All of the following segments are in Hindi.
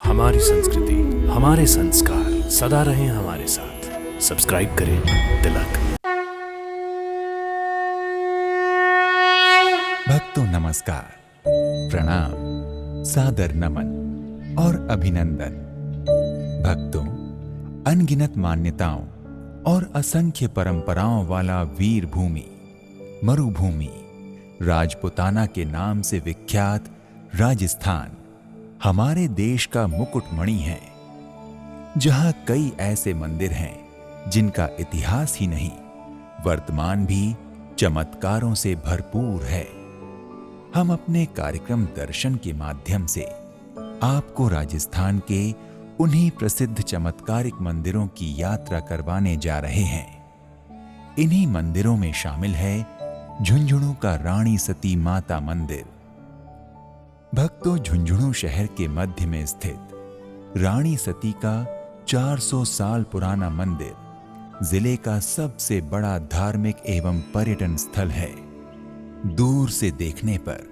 हमारी संस्कृति, हमारे संस्कार सदा रहें हमारे साथ। सब्सक्राइब करें तिलक। भक्तों नमस्कार, प्रणाम, सादर नमन और अभिनंदन। भक्तों, अनगिनत मान्यताओं और असंख्य परंपराओं वाला वीर भूमि, मरुभूमि, राजपुताना के नाम से विख्यात राजस्थान हमारे देश का मुकुटमणि है, जहां कई ऐसे मंदिर हैं जिनका इतिहास ही नहीं, वर्तमान भी चमत्कारों से भरपूर है। हम अपने कार्यक्रम दर्शन के माध्यम से आपको राजस्थान के उन्हीं प्रसिद्ध चमत्कारिक मंदिरों की यात्रा करवाने जा रहे हैं। इन्हीं मंदिरों में शामिल है झुंझुनू का रानी सती माता मंदिर। भक्तों, झुंझुनू शहर के मध्य में स्थित रानी सती का 400 साल पुराना मंदिर जिले का सबसे बड़ा धार्मिक एवं पर्यटन स्थल है। दूर से देखने पर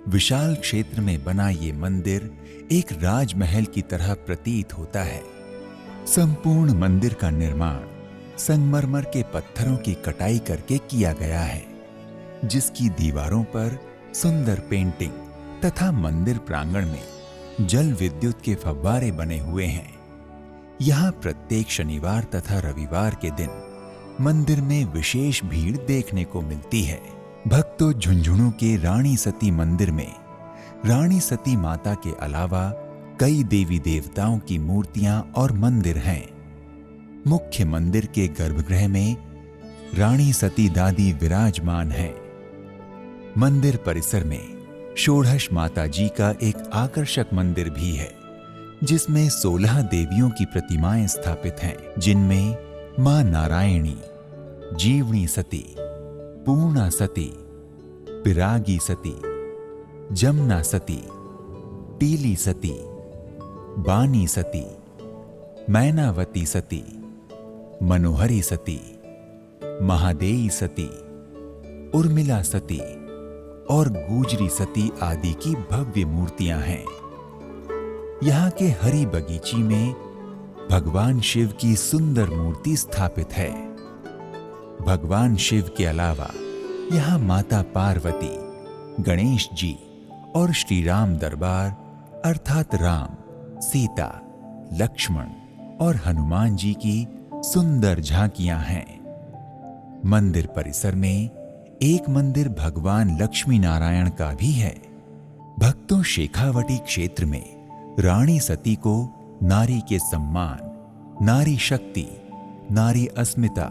विशाल क्षेत्र में बना ये मंदिर एक राजमहल की तरह प्रतीत होता है। संपूर्ण मंदिर का निर्माण संगमरमर के पत्थरों की कटाई करके किया गया है, जिसकी दीवारों पर सुंदर पेंटिंग तथा मंदिर प्रांगण में जल विद्युत के फव्वारे बने हुए हैं। यहाँ प्रत्येक शनिवार तथा रविवार के दिन मंदिर में विशेष भीड़ देखने को मिलती है। भक्तों, झुंझुनू के रानी सती मंदिर में रानी सती माता के अलावा कई देवी देवताओं की मूर्तियां और मंदिर हैं। मुख्य मंदिर के गर्भगृह में रानी सती दादी विराजमान है। मंदिर परिसर में षोडश माता जी का एक आकर्षक मंदिर भी है, जिसमें 16 देवियों की प्रतिमाएं स्थापित हैं, जिनमें मां नारायणी, जीवनी सती, पूर्णा सती, पिरागी सती, जमुना सती, पीली सती, बानी सती, मैनावती सती, मनोहरी सती, महादेई सती, उर्मिला सती और गुजरी सती आदि की भव्य मूर्तियां हैं। यहाँ के हरी बगीची में भगवान शिव की सुंदर मूर्ति स्थापित है। भगवान शिव के अलावा यहाँ माता पार्वती, गणेश जी और श्री राम दरबार अर्थात राम, सीता, लक्ष्मण और हनुमान जी की सुंदर झांकियां हैं। मंदिर परिसर में एक मंदिर भगवान लक्ष्मी नारायण का भी है। भक्तों, शेखावटी क्षेत्र में रानी सती को नारी के सम्मान, नारी शक्ति, नारी अस्मिता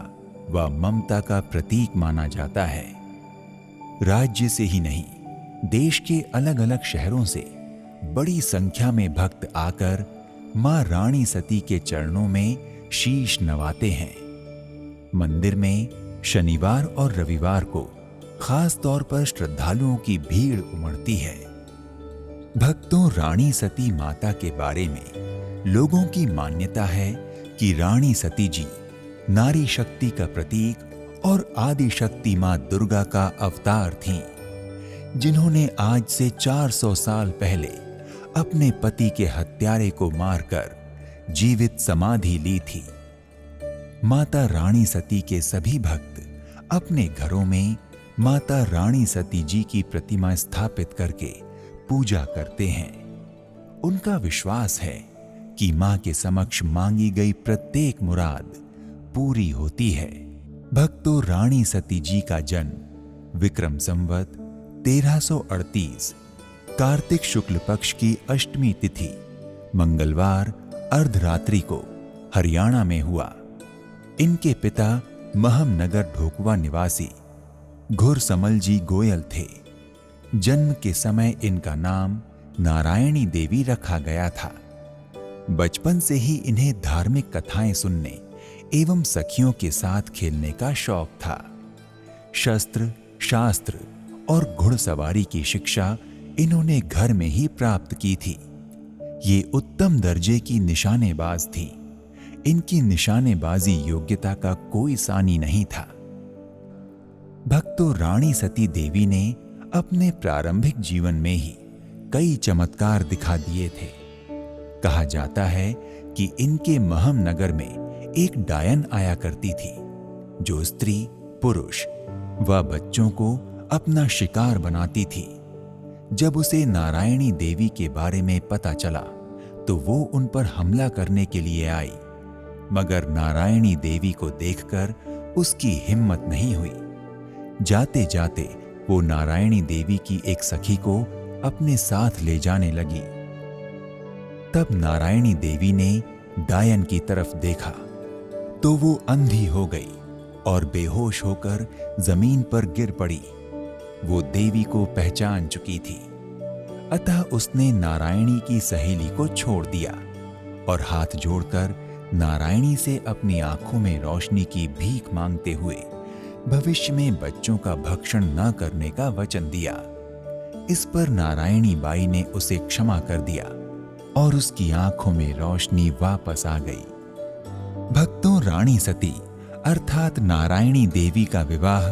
व ममता का प्रतीक माना जाता है। राज्य से ही नहीं, देश के अलग अलग शहरों से बड़ी संख्या में भक्त आकर मां रानी सती के चरणों में शीश नवाते हैं। मंदिर में शनिवार और रविवार को खास तौर पर श्रद्धालुओं की भीड़ उमड़ती है। भक्तों, रानी सती माता के बारे में लोगों की मान्यता है कि रानी सती जी नारी शक्ति का प्रतीक और आदि शक्ति मां दुर्गा का अवतार थीं, जिन्होंने आज से 400 साल पहले अपने पति के हत्यारे को मारकर जीवित समाधि ली थी। माता रानी सती के सभी भक्त अपने घरों में माता रानी सती जी की प्रतिमा स्थापित करके पूजा करते हैं। उनका विश्वास है कि मां के समक्ष मांगी गई प्रत्येक मुराद पूरी होती है। भक्तों, रानी सती जी का जन्म विक्रम संवत 1338 कार्तिक शुक्ल पक्ष की अष्टमी तिथि मंगलवार अर्धरात्रि को हरियाणा में हुआ। इनके पिता महमनगर ढोकवा निवासी घुरसमल जी गोयल थे। जन्म के समय इनका नाम नारायणी देवी रखा गया था। बचपन से ही इन्हें धार्मिक कथाएं सुनने एवं सखियों के साथ खेलने का शौक था। शस्त्र, शास्त्र और घुड़सवारी की शिक्षा इन्होंने घर में ही प्राप्त की थी। ये उत्तम दर्जे की निशानेबाज थी। इनकी निशानेबाजी योग्यता का कोई सानी नहीं था। भक्तों, रानी सती देवी ने अपने प्रारंभिक जीवन में ही कई चमत्कार दिखा दिए थे। कहा जाता है कि इनके महम नगर में एक डायन आया करती थी, जो स्त्री, पुरुष व बच्चों को अपना शिकार बनाती थी। जब उसे नारायणी देवी के बारे में पता चला तो वो उन पर हमला करने के लिए आई, मगर नारायणी देवी को देखकर उसकी हिम्मत नहीं हुई। जाते जाते वो नारायणी देवी की एक सखी को अपने साथ ले जाने लगी। तब नारायणी देवी ने डायन की तरफ देखा तो वो अंधी हो गई और बेहोश होकर जमीन पर गिर पड़ी। वो देवी को पहचान चुकी थी, अतः उसने नारायणी की सहेली को छोड़ दिया और हाथ जोड़कर नारायणी से अपनी आंखों में रोशनी की भीख मांगते हुए भविष्य में बच्चों का भक्षण न करने का वचन दिया। इस पर नारायणी बाई ने उसे क्षमा कर दिया और उसकी आंखों में रोशनी वापस आ गई। भक्तों, रानी सती अर्थात नारायणी देवी का विवाह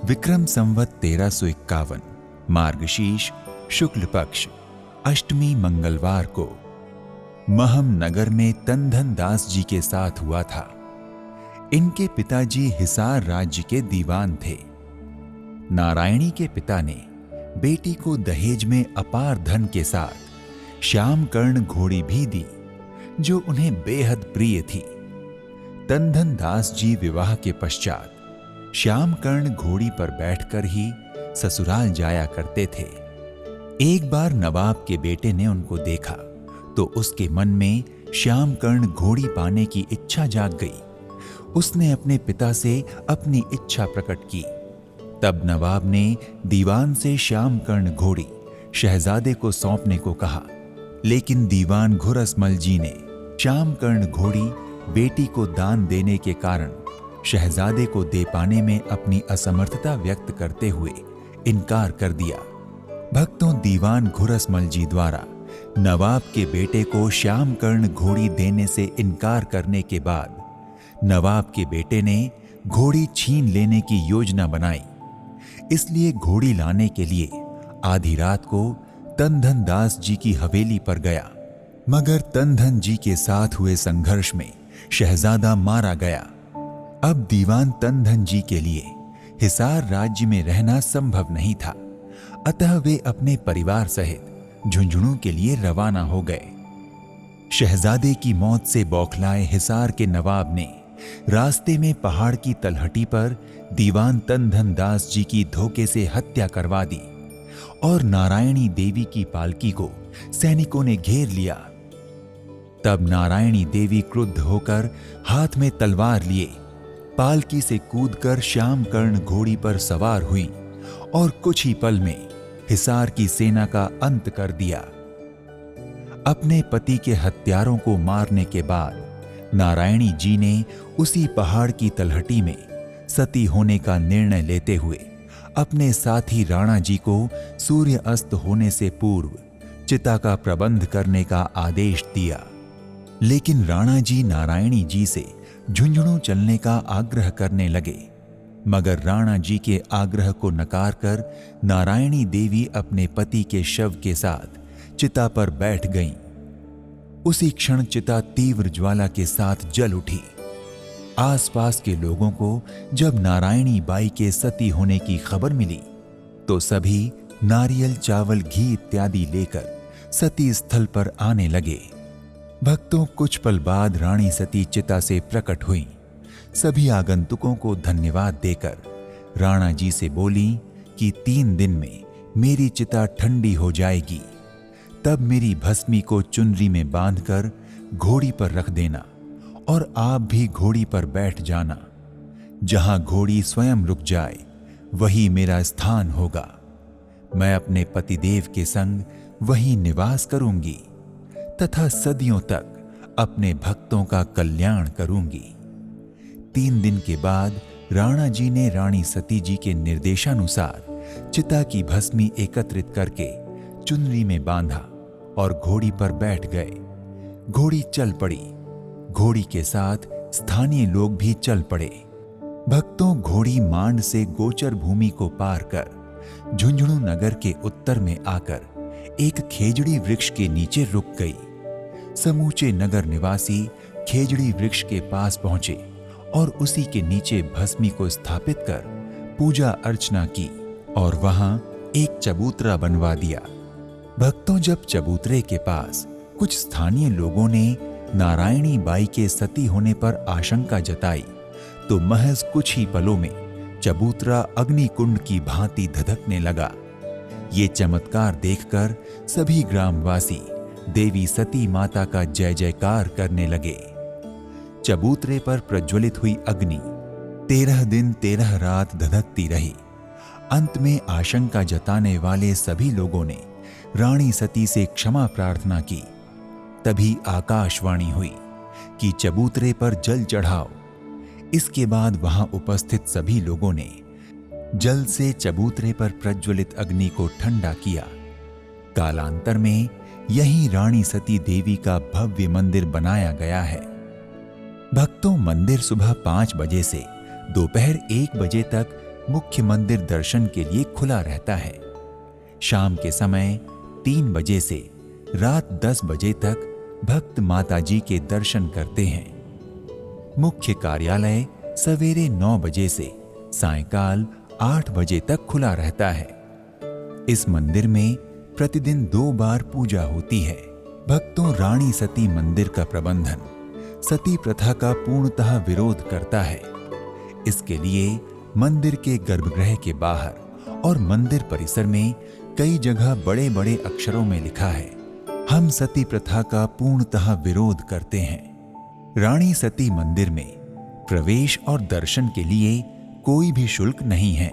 विक्रम संवत 1351 मार्गशीर्ष शुक्ल पक्ष अष्टमी मंगलवार को महम नगर में तनधन दास जी के साथ हुआ था। इनके पिताजी हिसार राज्य के दीवान थे। नारायणी के पिता ने बेटी को दहेज में अपार धन के साथ श्याम कर्ण घोड़ी भी दी, जो उन्हें बेहद प्रिय थी। तनधन दास जी विवाह के पश्चात श्याम कर्ण घोड़ी पर बैठकर ही ससुराल जाया करते थे। एक बार नवाब के बेटे ने उनको देखा तो उसके मन में श्याम कर्ण घोड़ी पाने की इच्छा जाग गई। उसने अपने पिता से अपनी इच्छा प्रकट की। तब नवाब ने दीवान से श्याम कर्ण घोड़ी शहजादे को सौंपने को कहा, लेकिन दीवान घुरसमल जी ने श्याम कर्ण घोड़ी बेटी को दान देने के कारण शहजादे को दे पाने में अपनी असमर्थता व्यक्त करते हुए इनकार कर दिया। भक्तों, दीवान घुरसमल जी द्वारा नवाब के बेटे को श्याम कर्ण घोड़ी देने से इनकार करने के बाद नवाब के बेटे ने घोड़ी छीन लेने की योजना बनाई। इसलिए घोड़ी लाने के लिए आधी रात को तनधन दास जी की हवेली पर गया, मगर तनधन जी के साथ हुए संघर्ष में शहजादा मारा गया। अब दीवान तनधन जी के लिए हिसार राज्य में रहना संभव नहीं था, अतः वे अपने परिवार सहित झुंझुनू के लिए रवाना हो गए। शहजादे की मौत से बौखलाए हिसार के नवाब ने रास्ते में पहाड़ की तलहटी पर दीवान तनधन दास जी की धोखे से हत्या करवा दी और नारायणी देवी की पालकी को सैनिकों ने घेर लिया। तब नारायणी देवी क्रुद्ध होकर हाथ में तलवार लिए पालकी से कूदकर श्याम कर्ण घोड़ी पर सवार हुई और कुछ ही पल में हिसार की सेना का अंत कर दिया। अपने पति के हत्यारों को मारने के बाद नारायणी जी ने उसी पहाड़ की तलहटी में सती होने का निर्णय लेते हुए अपने साथी राणा जी को सूर्य अस्त होने से पूर्व चिता का प्रबंध करने का आदेश दिया। लेकिन राणा जी नारायणी जी से झुंझुनू चलने का आग्रह करने लगे, मगर राणा जी के आग्रह को नकार कर नारायणी देवी अपने पति के शव के साथ चिता पर बैठ गईं। उसी क्षण चिता तीव्र ज्वाला के साथ जल उठी। आसपास के लोगों को जब नारायणी बाई के सती होने की खबर मिली तो सभी नारियल, चावल, घी इत्यादि लेकर सती स्थल पर आने लगे। भक्तों, कुछ पल बाद रानी सती चिता से प्रकट हुई। सभी आगंतुकों को धन्यवाद देकर राणा जी से बोली कि 3 दिन में मेरी चिता ठंडी हो जाएगी, तब मेरी भस्मी को चुनरी में बांधकर घोड़ी पर रख देना और आप भी घोड़ी पर बैठ जाना। जहां घोड़ी स्वयं रुक जाए वही मेरा स्थान होगा। मैं अपने पतिदेव के संग वहीं निवास करूंगी तथा सदियों तक अपने भक्तों का कल्याण करूंगी। 3 दिन के बाद राणा जी ने रानी सती जी के निर्देशानुसार चिता की भस्मी एकत्रित करके चुनरी में बांधा और घोड़ी पर बैठ गए। घोड़ी चल पड़ी। घोड़ी के साथ स्थानीय लोग भी चल पड़े। भक्तों, घोड़ी मांड से गोचर भूमि को पार कर झुंझुनू नगर के उत्तर में आकर एक खेजड़ी वृक्ष के नीचे रुक गई। समूचे नगर निवासी खेजड़ी वृक्ष के पास पहुंचे और उसी के नीचे भस्मी को स्थापित कर पूजा अर्चना की और वहां एक चबूतरा बनवा दिया। भक्तों, जब चबूतरे के पास कुछ स्थानीय लोगों ने नारायणी बाई के सती होने पर आशंका जताई तो महज कुछ ही पलों में चबूतरा अग्निकुंड की भांति धधकने लगा। ये चमत्कार देखकर सभी ग्रामवासी देवी सती माता का जय जयकार करने लगे। चबूतरे पर प्रज्वलित हुई अग्नि 13 दिन 13 रात धधकती रही। अंत में आशंका जताने वाले सभी लोगों ने रानी सती से क्षमा प्रार्थना की। तभी आकाशवाणी हुई कि चबूतरे पर जल चढ़ाओ। इसके बाद वहां उपस्थित सभी लोगों ने जल से चबूतरे पर प्रज्वलित अग्नि को ठंडा किया। कालांतर में यही रानी सती देवी का भव्य मंदिर बनाया गया है। भक्तों, मंदिर सुबह 5 बजे से दोपहर 1 बजे तक मुख्य मंदिर दर्शन के लिए खुला रहता है। शाम के समय 3 बजे से रात 10 बजे तक भक्त माताजी के दर्शन करते हैं। मुख्य कार्यालय सवेरे 9 बजे से सायंकाल 8 बजे तक खुला रहता है। इस मंदिर में प्रतिदिन 2 बार पूजा होती है। भक्तों, रानी सती मंदिर का प्रबंधन सती प्रथा का पूर्णतः विरोध करता है। इसके लिए मंदिर के गर्भगृह के बाहर और मंदिर परिसर में कई जगह बड़े बड़े अक्षरों में लिखा है, हम सती प्रथा का पूर्णतः विरोध करते हैं। रानी सती मंदिर में प्रवेश और दर्शन के लिए कोई भी शुल्क नहीं है,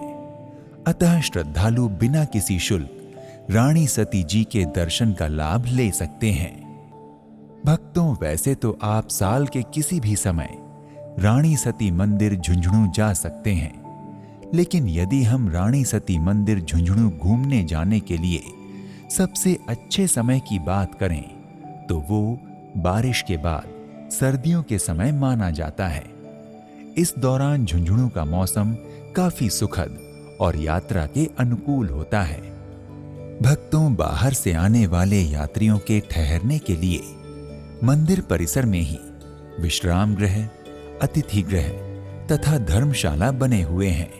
अतः श्रद्धालु बिना किसी शुल्क रानी सती जी के दर्शन का लाभ ले सकते हैं। भक्तों, वैसे तो आप साल के किसी भी समय रानी सती मंदिर झुंझुनू जा सकते हैं, लेकिन यदि हम रानी सती मंदिर झुंझुनू घूमने जाने के लिए सबसे अच्छे समय की बात करें तो वो बारिश के बाद सर्दियों के समय माना जाता है। इस दौरान झुंझुनू का मौसम काफी सुखद और यात्रा के अनुकूल होता है। भक्तों, बाहर से आने वाले यात्रियों के ठहरने के लिए मंदिर परिसर में ही विश्राम गृह, अतिथि गृह तथा धर्मशाला बने हुए हैं,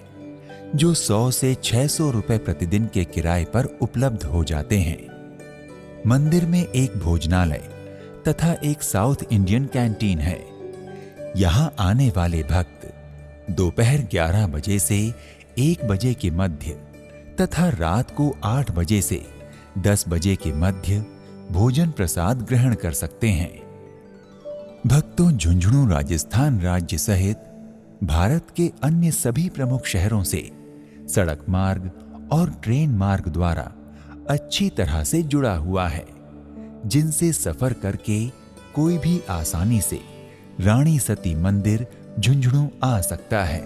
जो 100 से 600 रुपए प्रतिदिन के किराए पर उपलब्ध हो जाते हैं। मंदिर में एक भोजनालय तथा एक साउथ इंडियन कैंटीन है। यहां आने वाले भक्त दोपहर 11 बजे से 1 बजे के मध्य तथा रात को 8 बजे से 10 बजे के मध्य भोजन प्रसाद ग्रहण कर सकते हैं। भक्तों, झुंझुनू राजस्थान राज्य सहित भारत के अन्य सभी प्रमुख शहरों से सड़क मार्ग और ट्रेन मार्ग द्वारा अच्छी तरह से जुड़ा हुआ है, जिनसे सफर करके कोई भी आसानी से रानी सती मंदिर झुंझुनू आ सकता है।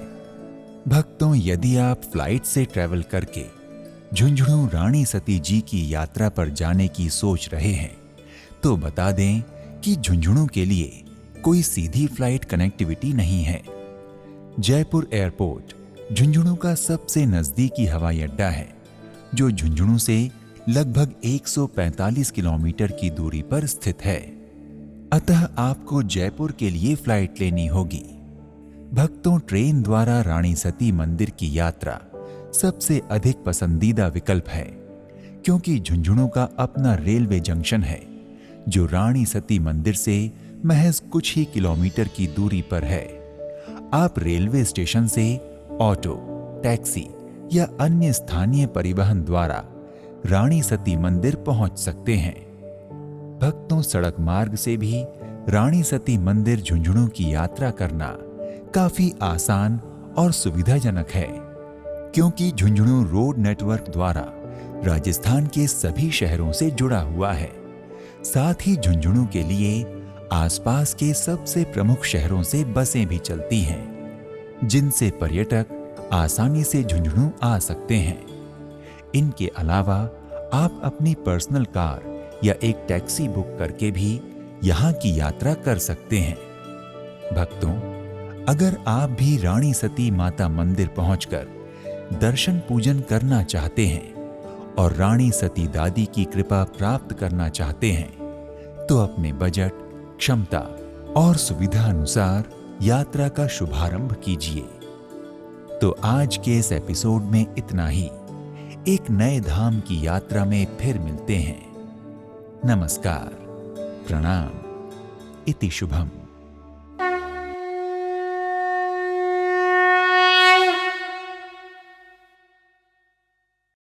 भक्तों, यदि आप फ्लाइट से ट्रैवल करके झुंझुनू रानी सती जी की यात्रा पर जाने की सोच रहे हैं तो बता दें कि झुंझुनू के लिए कोई सीधी फ्लाइट कनेक्टिविटी नहीं है। जयपुर एयरपोर्ट झुंझुनू का सबसे नजदीकी हवाई अड्डा है, जो झुंझुनू से लगभग 145 किलोमीटर की दूरी पर स्थित है। अतः आपको जयपुर के लिए फ्लाइट लेनी होगी। भक्तों, ट्रेन द्वारा रानी सती मंदिर की यात्रा सबसे अधिक पसंदीदा विकल्प है, क्योंकि झुंझुनू का अपना रेलवे जंक्शन है, जो रानी सती मंदिर से महज कुछ ही किलोमीटर की दूरी पर है। आप रेलवे स्टेशन से ऑटो, टैक्सी या अन्य स्थानीय परिवहन द्वारा रानी सती मंदिर पहुंच सकते हैं। भक्तों, सड़क मार्ग से भी रानी सती मंदिर झुंझुनू की यात्रा करना काफी आसान और सुविधाजनक है, क्योंकि झुंझुनू रोड नेटवर्क द्वारा राजस्थान के सभी शहरों से जुड़ा हुआ है। साथ ही झुंझुनू के लिए आसपास के सबसे प्रमुख शहरों से बसें भी चलती हैं, जिनसे पर्यटक आसानी से झुंझुनू आ सकते हैं। इनके अलावा आप अपनी पर्सनल कार या एक टैक्सी बुक करके भी यहाँ की यात्रा कर सकते हैं। भक्तों, अगर आप भी रानी सती माता मंदिर पहुंचकर दर्शन पूजन करना चाहते हैं और रानी सती दादी की कृपा प्राप्त करना चाहते हैं तो अपने बजट, क्षमता और सुविधा अनुसार यात्रा का शुभारंभ कीजिए। तो आज के इस एपिसोड में इतना ही। एक नए धाम की यात्रा में फिर मिलते हैं। नमस्कार, प्रणाम, इति शुभम।